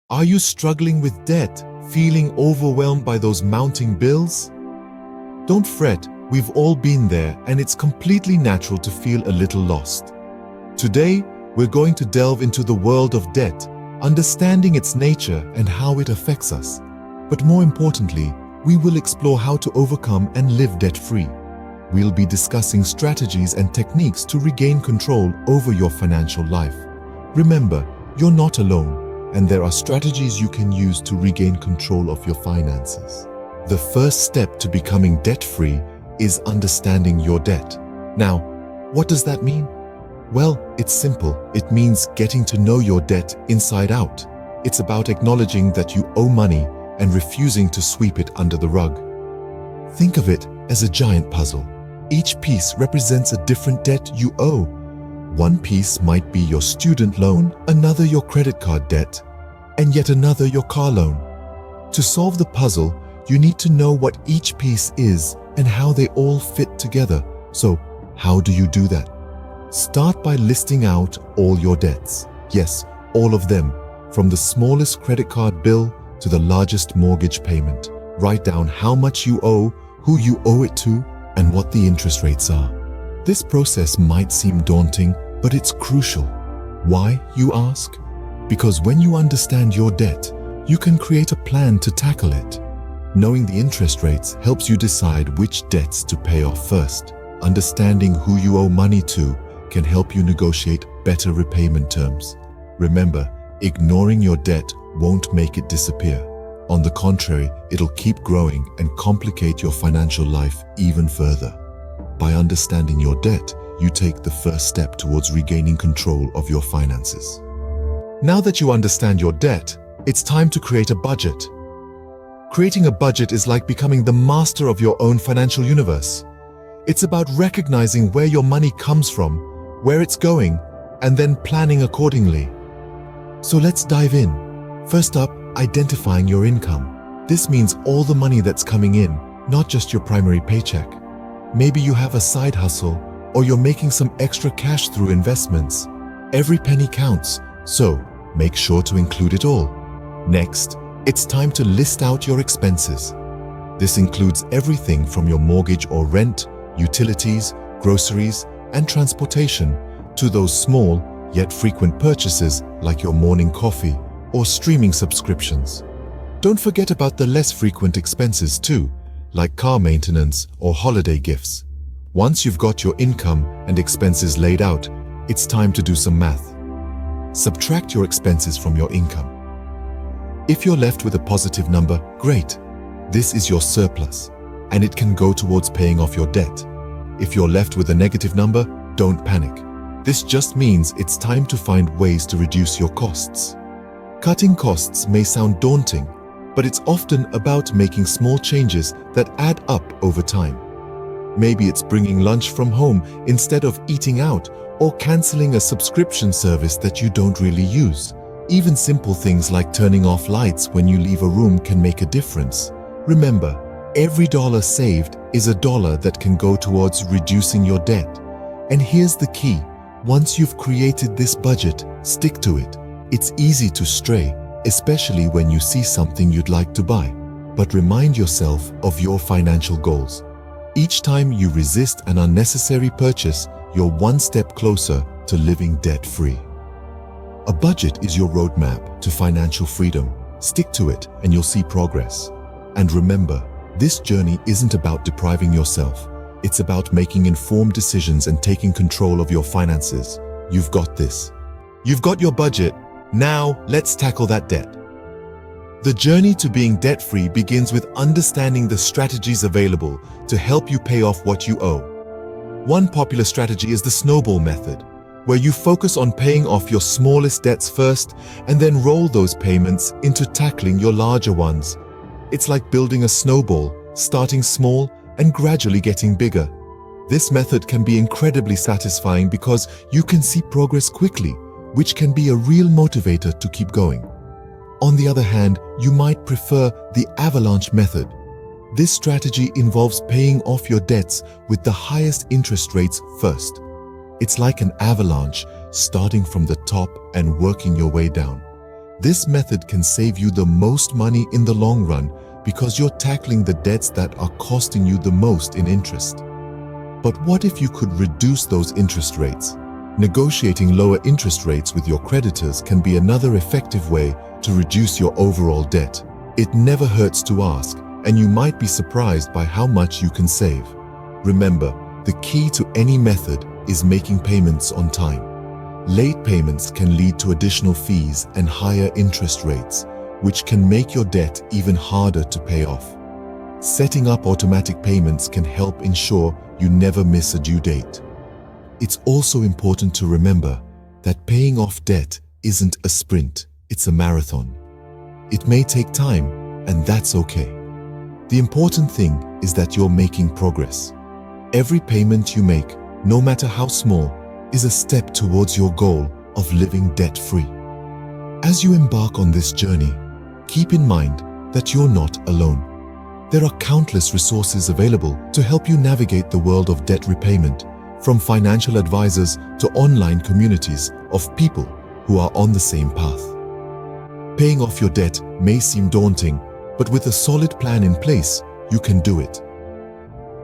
Are you struggling with debt, feeling overwhelmed by those mounting bills? Don't fret, we've all been there, and it's completely natural to feel a little lost. Today, we're going to delve into the world of debt, understanding its nature and how it affects us. But more importantly, we will explore how to overcome and live debt-free. We'll be discussing strategies and techniques to regain control over your financial life. Remember, you're not alone, and there are strategies you can use to regain control of your finances. The first step to becoming debt-free is understanding your debt. Now, what does that mean? Well, it's simple. It means getting to know your debt inside out. It's about acknowledging that you owe money and refusing to sweep it under the rug. Think of it as a giant puzzle. Each piece represents a different debt you owe. One piece might be your student loan, another your credit card debt, and yet another your car loan. To solve the puzzle, you need to know what each piece is and how they all fit together. So, how do you do that? Start by listing out all your debts. Yes, all of them, from the smallest credit card bill to the largest mortgage payment. Write down how much you owe, who you owe it to, and what the interest rates are. This process might seem daunting, but it's crucial. Why, you ask? Because when you understand your debt, you can create a plan to tackle it. Knowing the interest rates helps you decide which debts to pay off first. Understanding who you owe money to can help you negotiate better repayment terms. Remember, ignoring your debt won't make it disappear. On the contrary, it'll keep growing and complicate your financial life even further. By understanding your debt, you take the first step towards regaining control of your finances. Now that you understand your debt, it's time to create a budget. Creating a budget is like becoming the master of your own financial universe. It's about recognizing where your money comes from, where it's going, and then planning accordingly. So let's dive in. First up, identifying your income. This means all the money that's coming in, not just your primary paycheck. Maybe you have a side hustle, or you're making some extra cash through investments. Every penny counts, so make sure to include it all. Next, it's time to list out your expenses. This includes everything from your mortgage or rent, utilities, groceries, and transportation, to those small yet frequent purchases like your morning coffee or streaming subscriptions. Don't forget about the less frequent expenses too, like car maintenance or holiday gifts. Once you've got your income and expenses laid out, it's time to do some math. Subtract your expenses from your income. If you're left with a positive number, great. This is your surplus, and it can go towards paying off your debt. If you're left with a negative number, don't panic. This just means it's time to find ways to reduce your costs. Cutting costs may sound daunting, but it's often about making small changes that add up over time. Maybe it's bringing lunch from home instead of eating out, or canceling a subscription service that you don't really use. Even simple things like turning off lights when you leave a room can make a difference. Remember, every dollar saved is a dollar that can go towards reducing your debt. And here's the key. Once you've created this budget, stick to it. It's easy to stray, especially when you see something you'd like to buy. But remind yourself of your financial goals. Each time you resist an unnecessary purchase, you're one step closer to living debt-free. A budget is your roadmap to financial freedom. Stick to it and you'll see progress. And remember, this journey isn't about depriving yourself. It's about making informed decisions and taking control of your finances. You've got this. You've got your budget. Now, let's tackle that debt. The journey to being debt-free begins with understanding the strategies available to help you pay off what you owe. One popular strategy is the snowball method, where you focus on paying off your smallest debts first and then roll those payments into tackling your larger ones. It's like building a snowball, starting small and gradually getting bigger. This method can be incredibly satisfying because you can see progress quickly, which can be a real motivator to keep going. On the other hand, you might prefer the avalanche method. This strategy involves paying off your debts with the highest interest rates first. It's like an avalanche, starting from the top and working your way down. This method can save you the most money in the long run because you're tackling the debts that are costing you the most in interest. But what if you could reduce those interest rates? Negotiating lower interest rates with your creditors can be another effective way to reduce your overall debt. It never hurts to ask, and you might be surprised by how much you can save. Remember, the key to any method is making payments on time. Late payments can lead to additional fees and higher interest rates, which can make your debt even harder to pay off. Setting up automatic payments can help ensure you never miss a due date. It's also important to remember that paying off debt isn't a sprint, it's a marathon. It may take time, and that's okay. The important thing is that you're making progress. Every payment you make, no matter how small, is a step towards your goal of living debt-free. As you embark on this journey, keep in mind that you're not alone. There are countless resources available to help you navigate the world of debt repayment, from financial advisors to online communities of people who are on the same path. Paying off your debt may seem daunting, but with a solid plan in place, you can do it.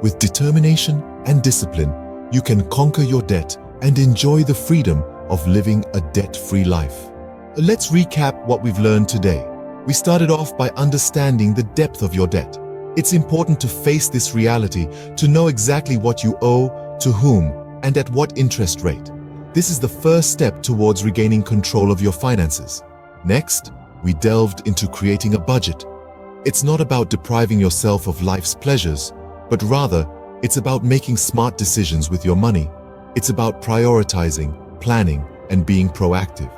With determination and discipline, you can conquer your debt and enjoy the freedom of living a debt-free life. Let's recap what we've learned today. We started off by understanding the depth of your debt. It's important to face this reality, to know exactly what you owe, to whom, and at what interest rate. This is the first step towards regaining control of your finances. Next, we delved into creating a budget. It's not about depriving yourself of life's pleasures, but rather, it's about making smart decisions with your money. It's about prioritizing, planning, and being proactive.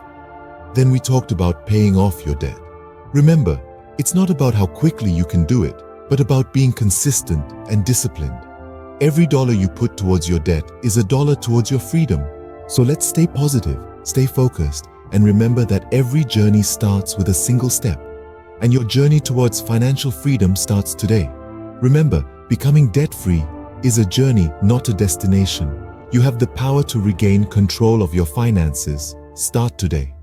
Then we talked about paying off your debt. Remember, it's not about how quickly you can do it, but about being consistent and disciplined. Every dollar you put towards your debt is a dollar towards your freedom. So let's stay positive, stay focused, and remember that every journey starts with a single step. And your journey towards financial freedom starts today. Remember, becoming debt-free is a journey, not a destination. You have the power to regain control of your finances. Start today.